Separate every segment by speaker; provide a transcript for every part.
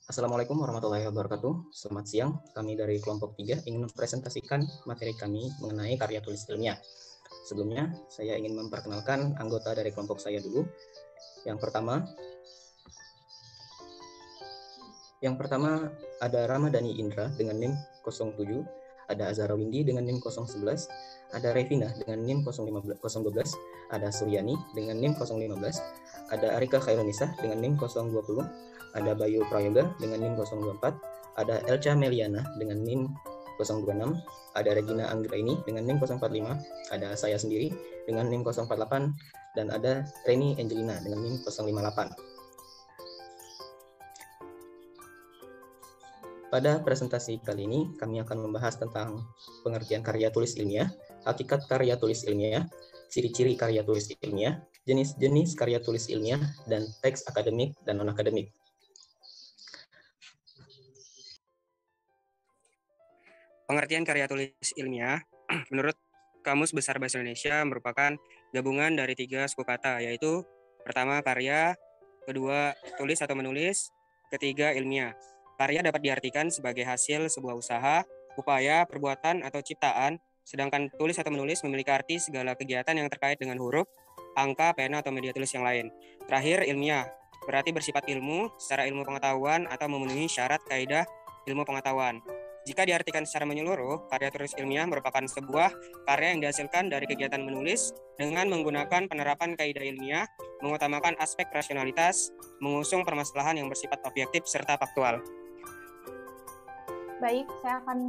Speaker 1: Assalamualaikum warahmatullahi wabarakatuh. Selamat siang. Kami dari kelompok 3 ingin mempresentasikan materi kami mengenai karya tulis ilmiah. Sebelumnya, saya ingin memperkenalkan anggota dari kelompok saya dulu. Yang pertama ada Ramadhani Indra dengan NIM 07, ada Azhara Windy dengan NIM 011, ada Revina dengan NIM 012, ada Suryani dengan NIM 015, ada Arika Khairunisah dengan NIM 020, ada Bayu Prayoga dengan NIM 024, ada Elca Meliana dengan NIM 026, ada Regina Anggraini dengan NIM 045, ada saya sendiri dengan NIM 048, dan ada Reni Angelina dengan NIM 058. Pada presentasi kali ini, kami akan membahas tentang pengertian karya tulis ilmiah, hakikat karya tulis ilmiah, ciri-ciri karya tulis ilmiah, jenis-jenis karya tulis ilmiah, dan teks akademik dan non-akademik.
Speaker 2: Pengertian karya tulis ilmiah, menurut Kamus Besar Bahasa Indonesia, merupakan gabungan dari 3 suku kata, yaitu pertama karya, kedua tulis atau menulis, ketiga ilmiah. Karya dapat diartikan sebagai hasil sebuah usaha, upaya, perbuatan, atau ciptaan, sedangkan tulis atau menulis memiliki arti segala kegiatan yang terkait dengan huruf, angka, pena, atau media tulis yang lain. Terakhir, ilmiah, berarti bersifat ilmu, secara ilmu pengetahuan, atau memenuhi syarat kaidah ilmu pengetahuan. Jika diartikan secara menyeluruh, karya tulis ilmiah merupakan sebuah karya yang dihasilkan dari kegiatan menulis dengan menggunakan penerapan kaidah ilmiah, mengutamakan aspek rasionalitas, mengusung permasalahan yang bersifat objektif serta faktual.
Speaker 3: Baik, saya akan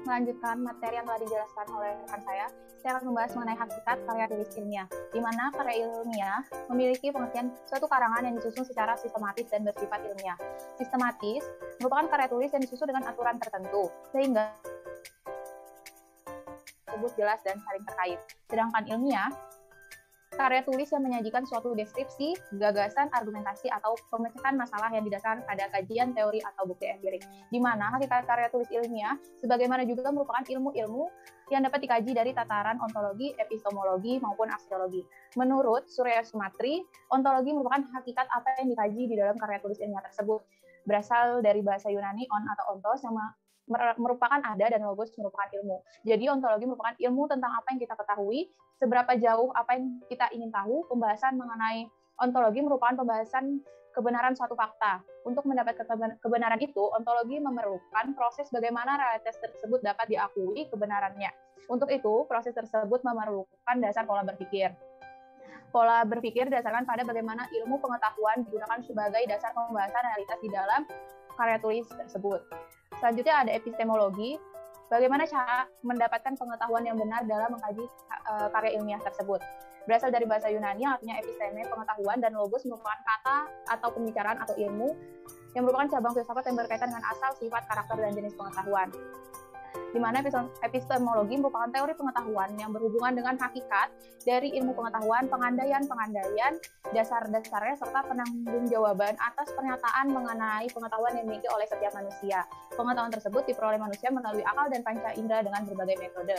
Speaker 3: melanjutkan materi yang telah dijelaskan oleh rekan saya. Saya akan membahas mengenai hakikat karya tulis ilmiah, di mana karya ilmiah memiliki pengertian suatu karangan yang disusun secara sistematis dan bersifat ilmiah. Sistematis merupakan karya tulis yang disusun dengan aturan tertentu, sehingga tersebut jelas dan saling terkait. Sedangkan ilmiah, karya tulis yang menyajikan suatu deskripsi, gagasan, argumentasi, atau pemecahan masalah yang didasarkan pada kajian teori atau bukti empirik. Di mana hakikat karya tulis ilmiah, sebagaimana juga merupakan ilmu-ilmu yang dapat dikaji dari tataran ontologi, epistemologi, maupun aksiologi. Menurut Surya Sumatri, ontologi merupakan hakikat apa yang dikaji di dalam karya tulis ilmiah tersebut. Berasal dari bahasa Yunani on atau ontos, yang merupakan ada, dan logos merupakan ilmu. Jadi ontologi merupakan ilmu tentang apa yang kita ketahui, seberapa jauh apa yang kita ingin tahu. Pembahasan mengenai ontologi merupakan pembahasan kebenaran suatu fakta. Untuk mendapatkan kebenaran itu, ontologi memerlukan proses bagaimana realitas tersebut dapat diakui kebenarannya. Untuk itu, proses tersebut memerlukan dasar pola berpikir. Pola berpikir didasarkan pada bagaimana ilmu pengetahuan digunakan sebagai dasar pembahasan realitas di dalam karya tulis tersebut. Selanjutnya ada epistemologi, bagaimana cara mendapatkan pengetahuan yang benar dalam mengkaji karya ilmiah tersebut. Berasal dari bahasa Yunani yang artinya episteme, pengetahuan, dan logos merupakan kata atau pembicaraan atau ilmu yang merupakan cabang filsafat yang berkaitan dengan asal, sifat, karakter, dan jenis pengetahuan. Di mana epistemologi merupakan teori pengetahuan yang berhubungan dengan hakikat dari ilmu pengetahuan, pengandaian, dasar-dasarnya, serta penanggung-jawaban atas pernyataan mengenai pengetahuan yang dimiliki oleh setiap manusia. Pengetahuan tersebut diperoleh manusia melalui akal dan panca indera dengan berbagai metode.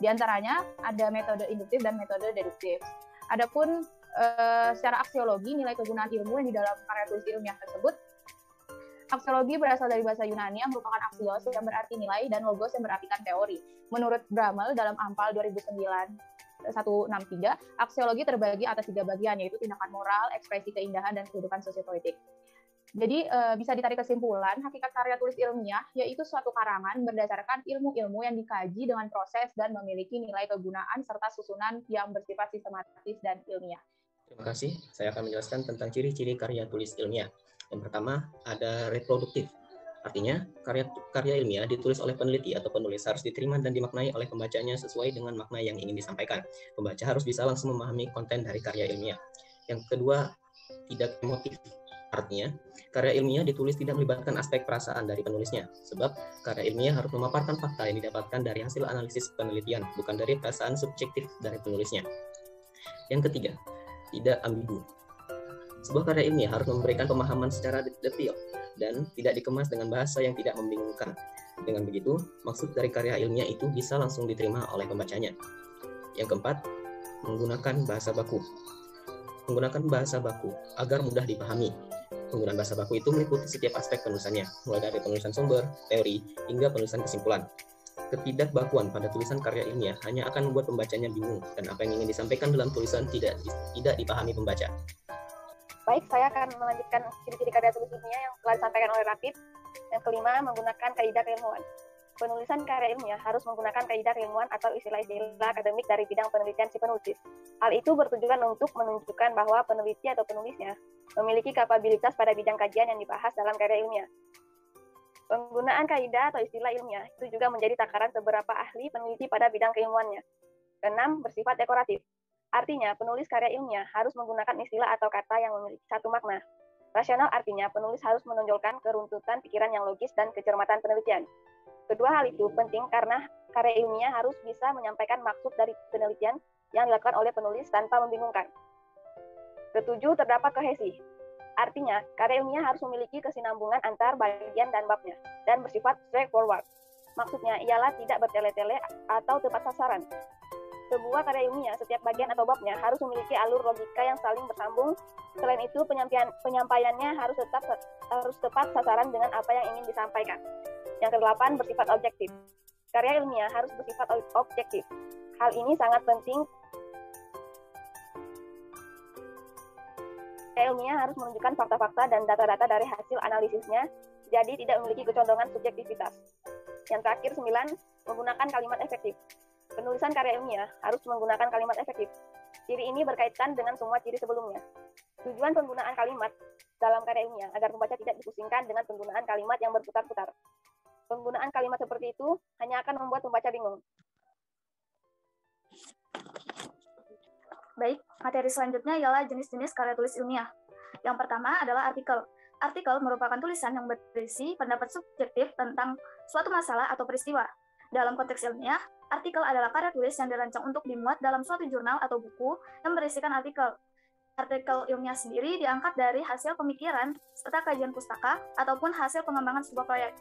Speaker 3: Di antaranya ada metode induktif dan metode deduktif. Adapun secara aksiologi, nilai kegunaan ilmu yang di dalam karya tulis ilmiah tersebut, aksiologi berasal dari bahasa Yunani yang merupakan aksios yang berarti nilai dan logos yang berartikan teori. Menurut Bramel dalam Ampal 2009-163, aksiologi terbagi atas 3 bagian, yaitu tindakan moral, ekspresi keindahan, dan kehidupan sosiopolitik. Jadi bisa ditarik kesimpulan, hakikat karya tulis ilmiah yaitu suatu karangan berdasarkan ilmu-ilmu yang dikaji dengan proses dan memiliki nilai kegunaan serta susunan yang bersifat sistematis dan ilmiah.
Speaker 1: Terima kasih. Saya akan menjelaskan tentang ciri-ciri karya tulis ilmiah. Yang pertama, ada reproduktif. Artinya, karya ilmiah ditulis oleh peneliti atau penulis harus diterima dan dimaknai oleh pembacanya sesuai dengan makna yang ingin disampaikan. Pembaca harus bisa langsung memahami konten dari karya ilmiah. Yang kedua, tidak emotif. Artinya, karya ilmiah ditulis tidak melibatkan aspek perasaan dari penulisnya, sebab karya ilmiah harus memaparkan fakta yang didapatkan dari hasil analisis penelitian, bukan dari perasaan subjektif dari penulisnya. Yang ketiga, tidak ambigu. Sebuah karya ilmiah harus memberikan pemahaman secara detail dan tidak dikemas dengan bahasa yang tidak membingungkan. Dengan begitu, maksud dari karya ilmiah itu bisa langsung diterima oleh pembacanya. Yang keempat, menggunakan bahasa baku. Menggunakan bahasa baku agar mudah dipahami. Penggunaan bahasa baku itu meliputi setiap aspek penulisannya, mulai dari penulisan sumber, teori, hingga penulisan kesimpulan. Ketidakbakuan pada tulisan karya ilmiah hanya akan membuat pembacanya bingung, dan apa yang ingin disampaikan dalam tulisan tidak dipahami pembaca.
Speaker 3: Baik, saya akan melanjutkan ciri-ciri karya tulis ilmiah yang telah disampaikan oleh Rapid. Yang kelima, menggunakan kaidah keilmuan. Penulisan karya ilmiah harus menggunakan kaidah keilmuan atau istilah-istilah akademik dari bidang penelitian si penulis. Hal itu bertujuan untuk menunjukkan bahwa peneliti atau penulisnya memiliki kapabilitas pada bidang kajian yang dibahas dalam karya ilmiah. Penggunaan kaidah atau istilah ilmiah itu juga menjadi takaran seberapa ahli peneliti pada bidang keilmuannya. Keenam, bersifat dekoratif. Artinya, penulis karya ilmiah harus menggunakan istilah atau kata yang memiliki satu makna. Rasional artinya penulis harus menonjolkan keruntutan pikiran yang logis dan kecermatan penelitian. Kedua hal itu penting karena karya ilmiah harus bisa menyampaikan maksud dari penelitian yang dilakukan oleh penulis tanpa membingungkan. Ketujuh, terdapat kohesi. Artinya, karya ilmiah harus memiliki kesinambungan antar bagian dan babnya, dan bersifat straightforward. Maksudnya, ialah tidak bertele-tele atau tepat sasaran. Sebuah karya ilmiah, setiap bagian atau babnya harus memiliki alur logika yang saling bersambung. Selain itu, penyampaiannya harus tepat sasaran dengan apa yang ingin disampaikan. Yang kedelapan, bersifat objektif. Karya ilmiah harus bersifat objektif. Hal ini sangat penting. Karya ilmiah harus menunjukkan fakta-fakta dan data-data dari hasil analisisnya, jadi tidak memiliki kecondongan subjektivitas. Yang terakhir, 9, menggunakan kalimat efektif. Penulisan karya ilmiah harus menggunakan kalimat efektif. Ciri ini berkaitan dengan semua ciri sebelumnya. Tujuan penggunaan kalimat dalam karya ilmiah agar pembaca tidak dipusingkan dengan penggunaan kalimat yang berputar-putar. Penggunaan kalimat seperti itu hanya akan membuat pembaca bingung.
Speaker 4: Baik, materi selanjutnya ialah jenis-jenis karya tulis ilmiah. Yang pertama adalah artikel. Artikel merupakan tulisan yang berisi pendapat subjektif tentang suatu masalah atau peristiwa. Dalam konteks ilmiah, artikel adalah karya tulis yang dirancang untuk dimuat dalam suatu jurnal atau buku yang berisikan artikel. Artikel ilmiah sendiri diangkat dari hasil pemikiran serta kajian pustaka ataupun hasil pengembangan sebuah proyek.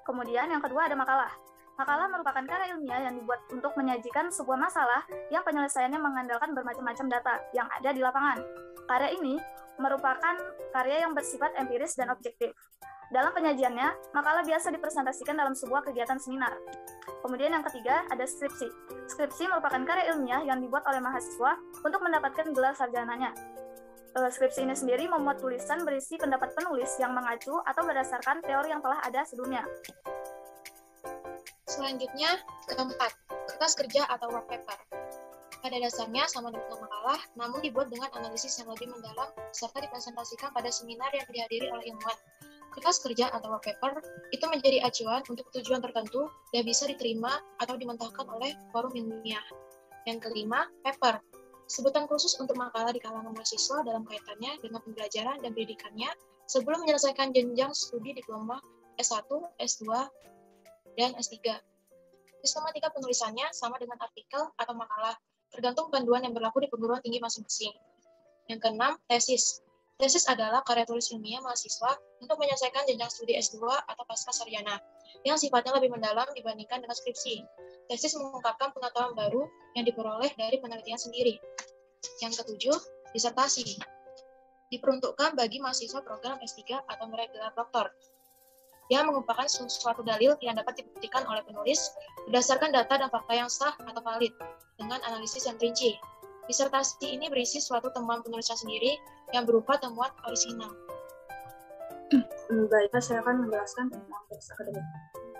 Speaker 4: Kemudian yang kedua ada makalah. Makalah merupakan karya ilmiah yang dibuat untuk menyajikan sebuah masalah yang penyelesaiannya mengandalkan bermacam-macam data yang ada di lapangan. Karya ini merupakan karya yang bersifat empiris dan objektif. Dalam penyajiannya, makalah biasa dipresentasikan dalam sebuah kegiatan seminar. Kemudian yang ketiga ada skripsi. Skripsi merupakan karya ilmiah yang dibuat oleh mahasiswa untuk mendapatkan gelar sarjananya. Skripsi ini sendiri memuat tulisan berisi pendapat penulis yang mengacu atau berdasarkan teori yang telah ada sebelumnya.
Speaker 5: Selanjutnya, keempat, kertas kerja atau work paper. Pada dasarnya sama dengan makalah, namun dibuat dengan analisis yang lebih mendalam serta dipresentasikan pada seminar yang dihadiri oleh ilmuwan. Kertas kerja atau work paper itu menjadi acuan untuk tujuan tertentu dan bisa diterima atau dimentahkan oleh forum ilmiah. Yang kelima, paper. Sebutan khusus untuk makalah di kalangan mahasiswa dalam kaitannya dengan pembelajaran dan pendidikannya sebelum menyelesaikan jenjang studi di gelombang S1, S2, dan S3. Sistematika penulisannya sama dengan artikel atau makalah, tergantung panduan yang berlaku di perguruan tinggi masing-masing. Yang keenam, tesis. Tesis adalah karya tulis ilmiah mahasiswa untuk menyelesaikan jenjang studi S2 atau pasca sarjana, yang sifatnya lebih mendalam dibandingkan dengan skripsi. Tesis mengungkapkan pengetahuan baru yang diperoleh dari penelitian sendiri. Yang ketujuh, disertasi. Diperuntukkan bagi mahasiswa program S3 atau meraih gelar doktor. Dia mengumpulkan suatu dalil yang dapat dibuktikan oleh penulis berdasarkan data dan fakta yang sah atau valid dengan analisis yang rinci. Disertasi ini berisi suatu temuan penulisan sendiri yang berupa temuan orisinal.
Speaker 4: Baiklah, saya akan menjelaskan tentang teks akademik.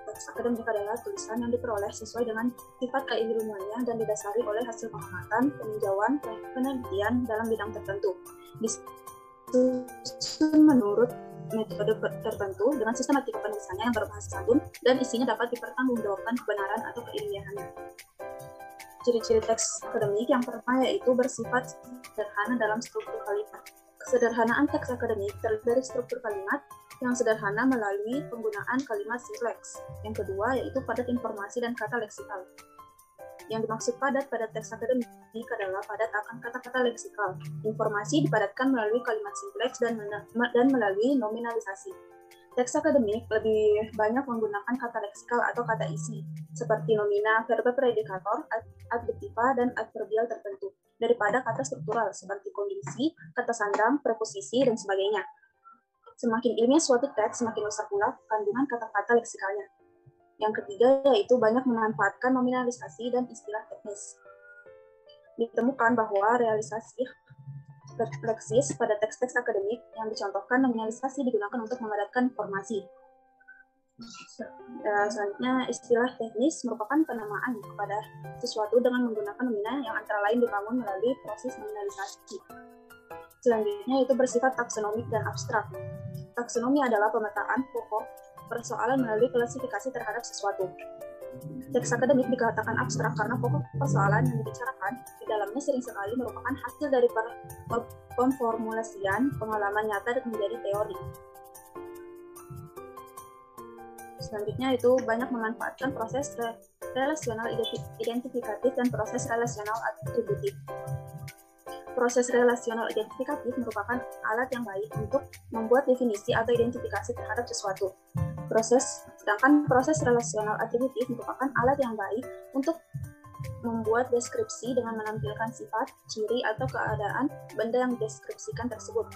Speaker 4: Teks akademik adalah tulisan yang diperoleh sesuai dengan sifat keilmuannya dan didasari oleh hasil pengamatan, peninjauan, penelitian dalam bidang tertentu. Disusun menurut metode tertentu dengan sistematika penulisannya yang berbahasa santun dan isinya dapat dipertanggungjawabkan kebenaran atau keilmiahannya. Ciri-ciri teks akademik yang pertama yaitu bersifat sederhana dalam struktur kalimat. Kesederhanaan teks akademik terdiri dari struktur kalimat yang sederhana melalui penggunaan kalimat simpleks. Yang kedua yaitu padat informasi dan kata leksikal. Yang dimaksud padat pada teks akademik adalah padat akan kata-kata leksikal. Informasi dipadatkan melalui kalimat simpleks dan melalui nominalisasi. Teks akademik lebih banyak menggunakan kata leksikal atau kata isi, seperti nomina, verba predikator, adjektiva, dan adverbial tertentu, daripada kata struktural seperti kondisi, kata sandang, preposisi, dan sebagainya. Semakin ilmiah suatu teks, semakin besar pula kandungan kata-kata leksikalnya. Yang ketiga yaitu banyak memanfaatkan nominalisasi dan istilah teknis. Ditemukan bahwa realisasi leksis pada teks-teks akademik yang dicontohkan nominalisasi digunakan untuk memadatkan informasi. Selanjutnya, istilah teknis merupakan penamaan kepada sesuatu dengan menggunakan nominal yang antara lain dibangun melalui proses nominalisasi. Selanjutnya, itu bersifat taksonomik dan abstrak. Taksonomi adalah pemetaan pokok persoalan melalui klasifikasi terhadap sesuatu. Teks akademik dikatakan abstrak karena pokok persoalan yang dibicarakan di dalamnya sering sekali merupakan hasil dari pemformulasian pengalaman nyata menjadi teori. Selanjutnya itu banyak memanfaatkan proses relasional identifikatif dan proses relasional atributif. Proses relasional identifikatif merupakan alat yang baik untuk membuat definisi atau identifikasi terhadap sesuatu. Sedangkan proses relasional atributif merupakan alat yang baik untuk membuat deskripsi dengan menampilkan sifat, ciri, atau keadaan benda yang dideskripsikan tersebut.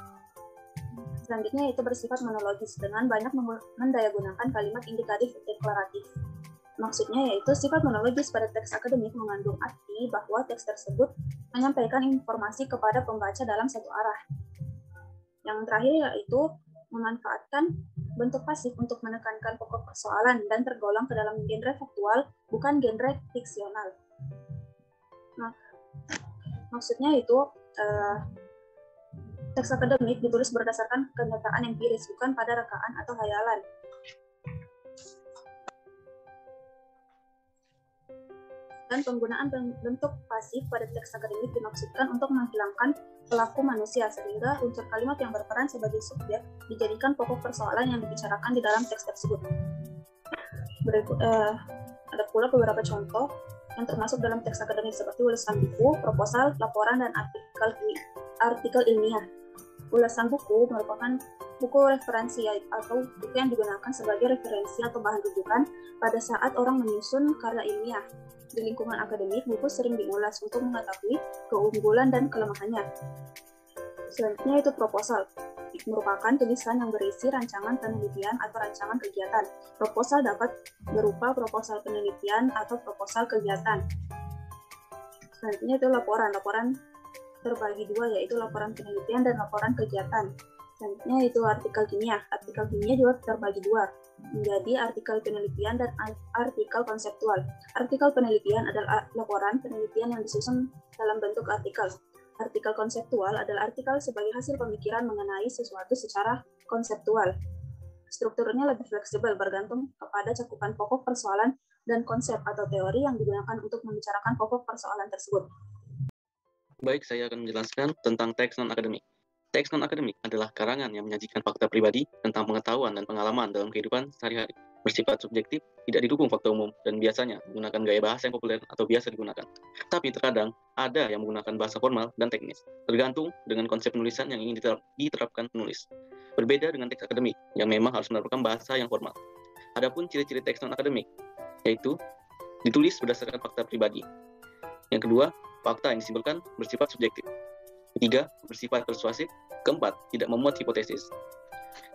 Speaker 4: Selanjutnya itu bersifat monologis dengan banyak mendayagunakan kalimat indikatif deklaratif. Maksudnya yaitu sifat monologis pada teks akademik mengandung arti bahwa teks tersebut menyampaikan informasi kepada pembaca dalam satu arah. Yang terakhir yaitu memanfaatkan bentuk pasif untuk menekankan pokok persoalan dan tergolong ke dalam genre faktual, bukan genre fiksional. Nah, maksudnya itu teks akademik ditulis berdasarkan kenyataan empiris, bukan pada rekaan atau hayalan. Dan penggunaan bentuk pasif pada teks akademik dimaksudkan untuk menghilangkan pelaku manusia, sehingga unsur kalimat yang berperan sebagai subjek dijadikan pokok persoalan yang dibicarakan di dalam teks tersebut. Ada pula beberapa contoh yang termasuk dalam teks akademik seperti ulasan buku, proposal, laporan, dan artikel ilmiah. Ulasan buku merupakan buku referensi atau buku yang digunakan sebagai referensi atau bahan rujukan pada saat orang menyusun karya ilmiah. Di lingkungan akademik, buku sering diulas untuk mengetahui keunggulan dan kelemahannya. Selanjutnya itu proposal, merupakan tulisan yang berisi rancangan penelitian atau rancangan kegiatan. Proposal dapat berupa proposal penelitian atau proposal kegiatan. Selanjutnya itu laporan. Laporan terbagi dua, yaitu laporan penelitian dan laporan kegiatan. Selanjutnya itu artikel kimia. Artikel kimia juga terbagi dua, menjadi artikel penelitian dan artikel konseptual. Artikel penelitian adalah laporan penelitian yang disusun dalam bentuk artikel. Artikel konseptual adalah artikel sebagai hasil pemikiran mengenai sesuatu secara konseptual. Strukturnya lebih fleksibel bergantung kepada cakupan pokok persoalan dan konsep atau teori yang digunakan untuk membicarakan pokok persoalan tersebut.
Speaker 6: Baik, saya akan menjelaskan tentang teks non-akademik. Teks non-akademik adalah karangan yang menyajikan fakta pribadi tentang pengetahuan dan pengalaman dalam kehidupan sehari-hari. Bersifat subjektif, tidak didukung fakta umum, dan biasanya menggunakan gaya bahasa yang populer atau biasa digunakan. Tapi terkadang ada yang menggunakan bahasa formal dan teknis, tergantung dengan konsep penulisan yang ingin diterapkan penulis. Berbeda dengan teks akademik, yang memang harus menerapkan bahasa yang formal. Adapun ciri-ciri teks non-akademik, yaitu ditulis berdasarkan fakta pribadi. Yang kedua, fakta yang disimpulkan bersifat subjektif. Ketiga, bersifat persuasif. Keempat, tidak memuat hipotesis.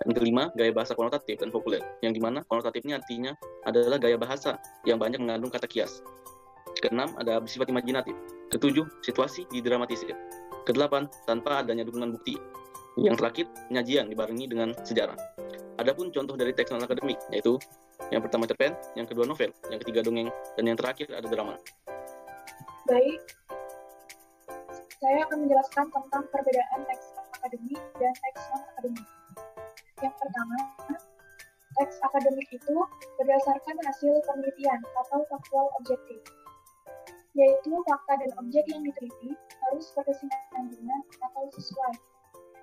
Speaker 6: Dan kelima, gaya bahasa konotatif dan populer, yang dimana konotatifnya artinya adalah gaya bahasa yang banyak mengandung kata kias. Keenam, ada bersifat imajinatif. Ketujuh, situasi didramatisir. Kedelapan, tanpa adanya dukungan bukti. Yang terakhir, penyajian dibarengi dengan sejarah. Adapun contoh dari teks non-akademik, yaitu yang pertama cerpen, yang kedua novel, yang ketiga dongeng, dan yang terakhir ada drama.
Speaker 5: Baik, saya akan menjelaskan tentang perbedaan teks akademik dan teks non-akademik. Yang pertama, teks akademik itu berdasarkan hasil penelitian atau faktual objektif, yaitu fakta dan objek yang diteliti harus berkesinambungan atau sesuai,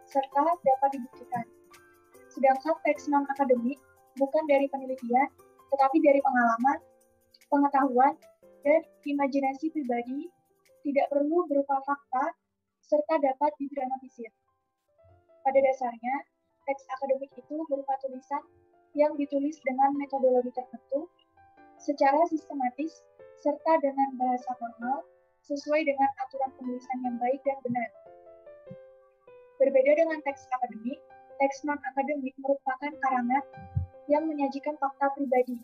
Speaker 5: serta dapat dibuktikan. Sedangkan teks non-akademik bukan dari penelitian, tetapi dari pengalaman, pengetahuan, dan imajinasi pribadi, tidak perlu berupa fakta, serta dapat didramatisir. Pada dasarnya, teks akademik itu berupa tulisan yang ditulis dengan metodologi tertentu, secara sistematis, serta dengan bahasa formal, sesuai dengan aturan penulisan yang baik dan benar. Berbeda dengan teks akademik,
Speaker 7: teks non-akademik merupakan karangan yang menyajikan fakta pribadi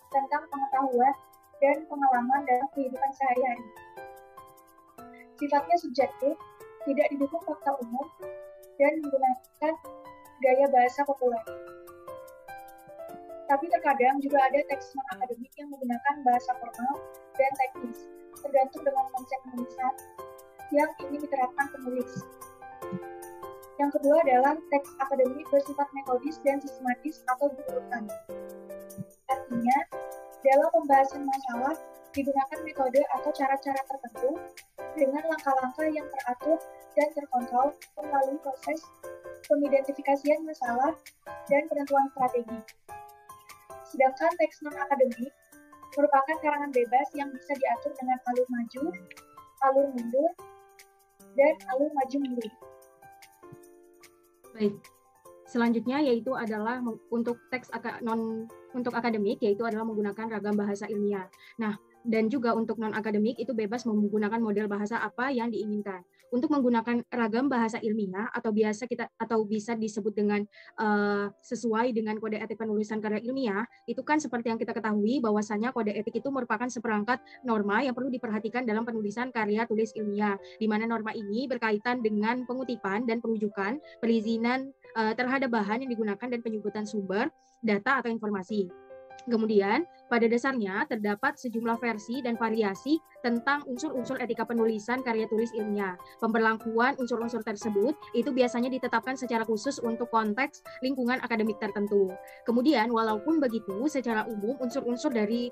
Speaker 7: tentang pengetahuan dan pengalaman dalam kehidupan sehari-hari. Sifatnya subjektif, tidak didukung fakta umum, dan menggunakan gaya bahasa populer. Tapi terkadang juga ada teks non-akademik yang menggunakan bahasa formal dan teknis, tergantung dengan konsep penulisan yang ingin diterapkan penulis. Yang kedua adalah teks akademik bersifat metodis dan sistematis atau berurutan. Artinya, dalam pembahasan masalah digunakan metode atau cara-cara tertentu dengan langkah-langkah yang teratur dan terkontrol melalui proses pengidentifikasian masalah dan penentuan strategi. Sedangkan teks non-akademik merupakan karangan bebas yang bisa diatur dengan alur maju, alur mundur, dan alur maju mundur.
Speaker 8: Baik. Selanjutnya yaitu adalah untuk teks untuk akademik, yaitu adalah menggunakan ragam bahasa ilmiah. Nah, dan juga untuk non-akademik itu bebas menggunakan model bahasa apa yang diinginkan. Untuk menggunakan ragam bahasa ilmiah atau bisa disebut dengan sesuai dengan kode etik penulisan karya ilmiah, itu kan seperti yang kita ketahui bahwasanya kode etik itu merupakan seperangkat norma yang perlu diperhatikan dalam penulisan karya tulis ilmiah, di mana norma ini berkaitan dengan pengutipan dan perujukan, perizinan terhadap bahan yang digunakan dan penyebutan sumber, data atau informasi. Kemudian, pada dasarnya terdapat sejumlah versi dan variasi tentang unsur-unsur etika penulisan karya tulis ilmiah. Pemberlakuan unsur-unsur tersebut itu biasanya ditetapkan secara khusus untuk konteks lingkungan akademik tertentu. Kemudian, walaupun begitu, secara umum unsur-unsur dari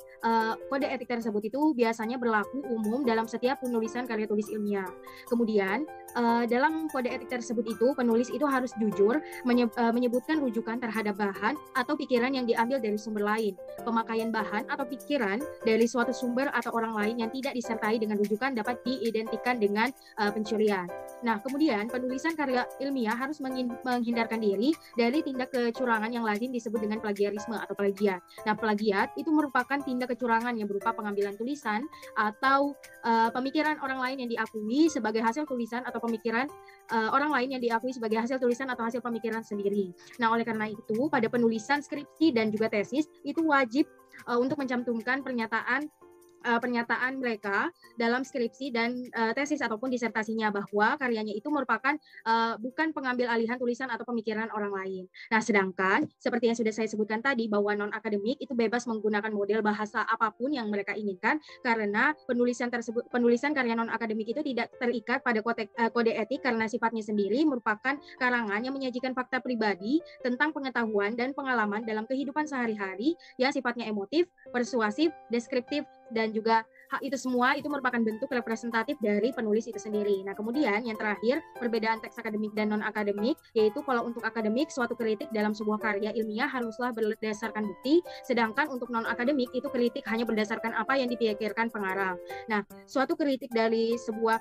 Speaker 8: kode etik tersebut itu biasanya berlaku umum dalam setiap penulisan karya tulis ilmiah. Kemudian, dalam kode etik tersebut itu penulis itu harus jujur menyebutkan rujukan terhadap bahan atau pikiran yang diambil dari sumber lain. Pemakaian bahan atau pikiran dari suatu sumber atau orang lain yang tidak disertai dengan rujukan dapat diidentikan dengan pencurian. Nah, kemudian penulisan karya ilmiah harus menghindarkan diri dari tindak kecurangan yang lazim disebut dengan plagiarisme atau plagiat. Nah, plagiat itu merupakan tindak kecurangan yang berupa pengambilan tulisan atau pemikiran orang lain yang diakui sebagai hasil tulisan atau pemikiran orang lain yang diakui sebagai hasil tulisan atau hasil pemikiran sendiri. Nah, oleh karena itu, pada penulisan skripsi dan juga tesis itu wajib untuk mencantumkan pernyataan mereka dalam skripsi dan tesis ataupun disertasinya bahwa karyanya itu merupakan bukan pengambil alihan tulisan atau pemikiran orang lain. Nah, sedangkan seperti yang sudah saya sebutkan tadi bahwa non-akademik itu bebas menggunakan model bahasa apapun yang mereka inginkan karena penulisan karya non-akademik itu tidak terikat pada kode etik karena sifatnya sendiri merupakan karangan yang menyajikan fakta pribadi tentang pengetahuan dan pengalaman dalam kehidupan sehari-hari yang sifatnya emotif, persuasif, deskriptif, dan juga itu semua itu merupakan bentuk representatif dari penulis itu sendiri. Nah, kemudian yang terakhir, perbedaan teks akademik dan non-akademik, yaitu kalau untuk akademik, suatu kritik dalam sebuah karya ilmiah haruslah berdasarkan bukti, sedangkan untuk non-akademik itu kritik hanya berdasarkan apa yang dipikirkan pengarang. Nah, suatu kritik dari sebuah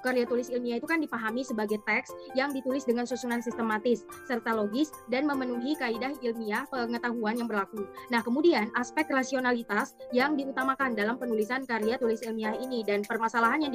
Speaker 8: karya tulis ilmiah itu kan dipahami sebagai teks yang ditulis dengan susunan sistematis serta logis dan memenuhi kaidah ilmiah pengetahuan yang berlaku. Nah, kemudian aspek rasionalitas yang diutamakan dalam penulisan karya tulis ilmiah ini dan permasalahan yang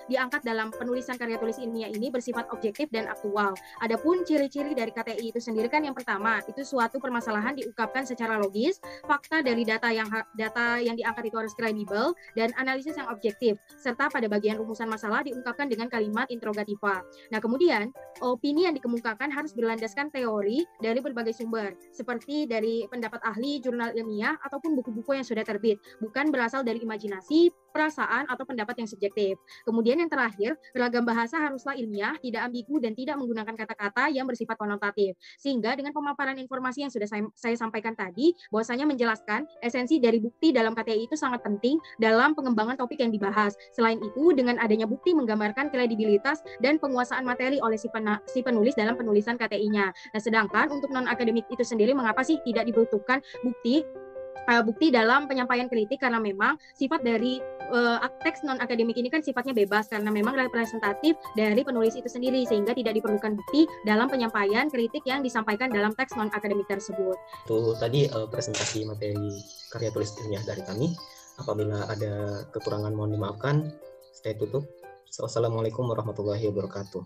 Speaker 8: diangkat dalam penulisan karya tulis ilmiah ini bersifat objektif dan aktual. Adapun ciri-ciri dari KTI itu sendiri kan yang pertama, itu suatu permasalahan diungkapkan secara logis, fakta dari data yang diangkat itu harus kredibel dan analisis yang objektif, serta pada bagian rumusan masalah diungkapkan dengan kalimat interrogativa. Nah, kemudian opini yang dikemukakan harus berlandaskan teori dari berbagai sumber, seperti dari pendapat ahli, jurnal ilmiah, ataupun buku-buku yang sudah terbit, bukan berasal dari imajinasi, perasaan, atau pendapat yang subjektif. Kemudian yang terakhir, beragam bahasa haruslah ilmiah, tidak ambigu, dan tidak menggunakan kata-kata yang bersifat konotatif. Sehingga dengan pemaparan informasi yang sudah saya sampaikan tadi, bahwasanya menjelaskan esensi dari bukti dalam KTI itu sangat penting dalam pengembangan topik yang dibahas. Selain itu, dengan adanya bukti menggambarkan kredibilitas dan penguasaan materi oleh si penulis dalam penulisan KTI-nya. Nah, sedangkan untuk non-akademik itu sendiri, mengapa sih tidak dibutuhkan bukti dalam penyampaian kritik? Karena memang sifat dari teks non-akademik ini kan sifatnya bebas karena memang representatif dari penulis itu sendiri, sehingga tidak diperlukan bukti dalam penyampaian kritik yang disampaikan dalam teks non-akademik tersebut.
Speaker 1: Itu tadi presentasi materi karya tulis ilmiah dari kami. Apabila ada kekurangan mohon dimaafkan. Saya tutup. Wassalamualaikum warahmatullahi wabarakatuh.